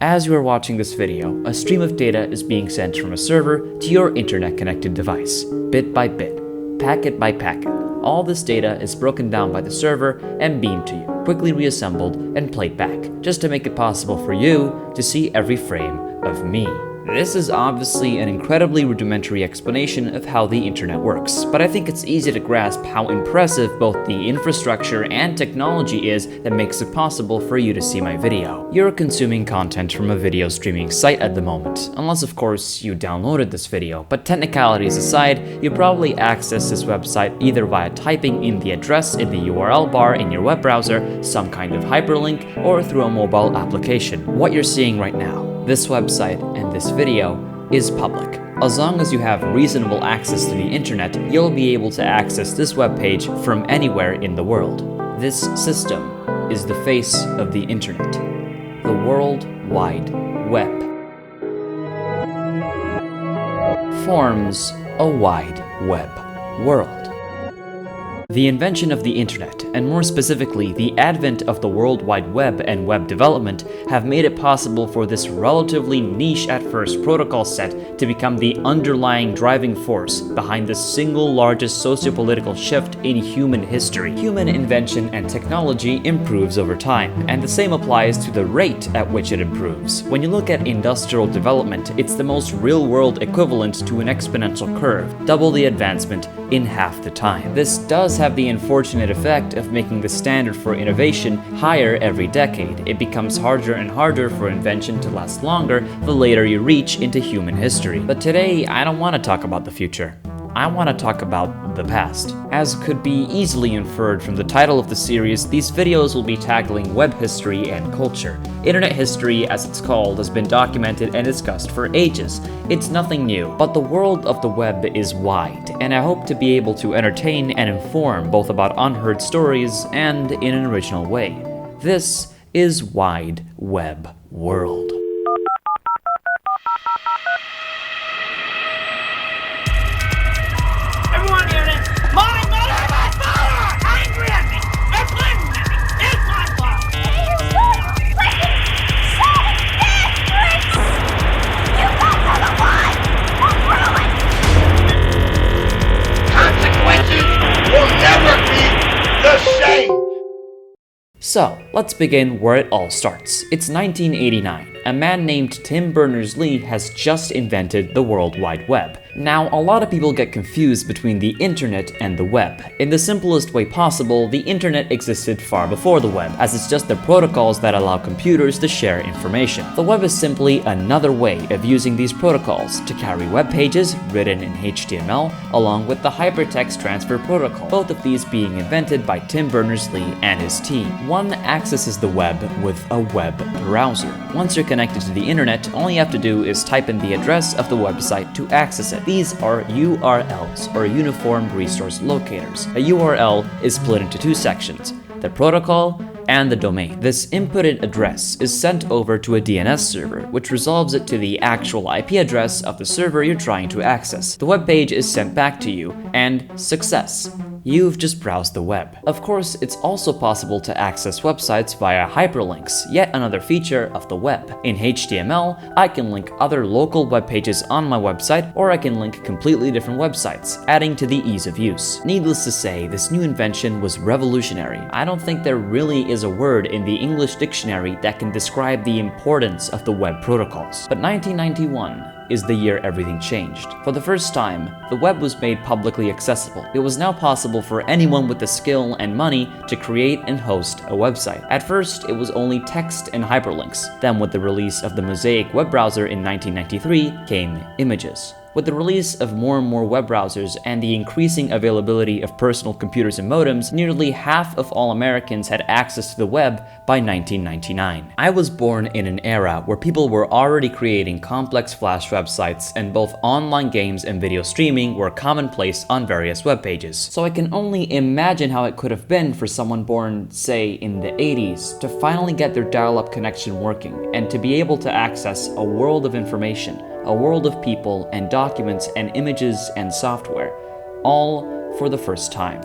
As you are watching this video, a stream of data is being sent from a server to your internet-connected device, bit by bit, packet by packet. All this data is broken down by the server and beamed to you, quickly reassembled and played back, just to make it possible for you to see every frame of me. This is obviously an incredibly rudimentary explanation of how the internet works, but I think it's easy to grasp how impressive both the infrastructure and technology is that makes it possible for you to see my video. You're consuming content from a video streaming site at the moment, unless of course you downloaded this video, but technicalities aside, you probably access this website either via typing in the address in the URL bar in your web browser, some kind of hyperlink, or through a mobile application. What you're seeing right now, this website and this video, is public. As long as you have reasonable access to the internet, you'll be able to access this webpage from anywhere in the world. This system is the face of the internet, the World Wide Web. Forms a wide web world. The invention of the internet, and more specifically the advent of the World Wide Web and web development, have made it possible for this relatively niche at first protocol set to become the underlying driving force behind the single largest sociopolitical shift in human history. Human invention and technology improves over time, and the same applies to the rate at which it improves. When you look at industrial development, it's the most real-world equivalent to an exponential curve, double the advancement in half the time. This does have the unfortunate effect of making the standard for innovation higher every decade. It becomes harder and harder for invention to last longer the later you reach into human history. But today, I don't want to talk about the future. I want to talk about the past. As could be easily inferred from the title of the series, these videos will be tackling web history and culture. Internet history, as it's called, has been documented and discussed for ages. It's nothing new, but the world of the web is wide, and I hope to be able to entertain and inform both about unheard stories and in an original way. This is Wide Web World. So, let's begin where it all starts. It's 1989. A man named Tim Berners-Lee has just invented the World Wide Web. Now, a lot of people get confused between the internet and the web. In the simplest way possible, the internet existed far before the web, as it's just the protocols that allow computers to share information. The web is simply another way of using these protocols to carry web pages written in HTML along with the hypertext transfer protocol, both of these being invented by Tim Berners-Lee and his team. One accesses the web with a web browser. Once you're connected to the internet, all you have to do is type in the address of the website to access it. These are URLs, or Uniform Resource Locators. A URL is split into two sections, the protocol and the domain. This inputted address is sent over to a DNS server, which resolves it to the actual IP address of the server you're trying to access. The web page is sent back to you, and success! You've just browsed the web. Of course, it's also possible to access websites via hyperlinks, yet another feature of the web. In HTML, I can link other local web pages on my website, or I can link completely different websites, adding to the ease of use. Needless to say, this new invention was revolutionary. I don't think there really is a word in the English dictionary that can describe the importance of the web protocols. But 1991 is the year everything changed. For the first time, the web was made publicly accessible. It was now possible for anyone with the skill and money to create and host a website. At first, it was only text and hyperlinks. Then with the release of the Mosaic web browser in 1993 came images. With the release of more and more web browsers and the increasing availability of personal computers and modems, nearly half of all Americans had access to the web by 1999. I was born in an era where people were already creating complex Flash websites, and both online games and video streaming were commonplace on various web pages. So I can only imagine how it could have been for someone born, say, in the 80s, to finally get their dial-up connection working and to be able to access a world of information, a world of people and documents and images and software, all for the first time.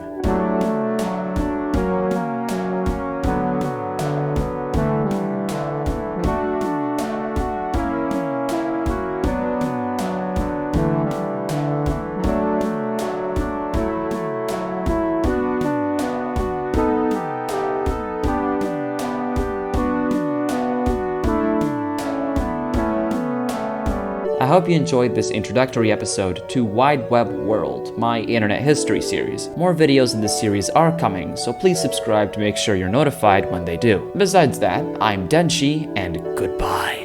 hope you enjoyed this introductory episode to Wide Web World, my internet history series. More videos in this series are coming, so please subscribe to make sure you're notified when they do. Besides that, I'm Denshi, and goodbye.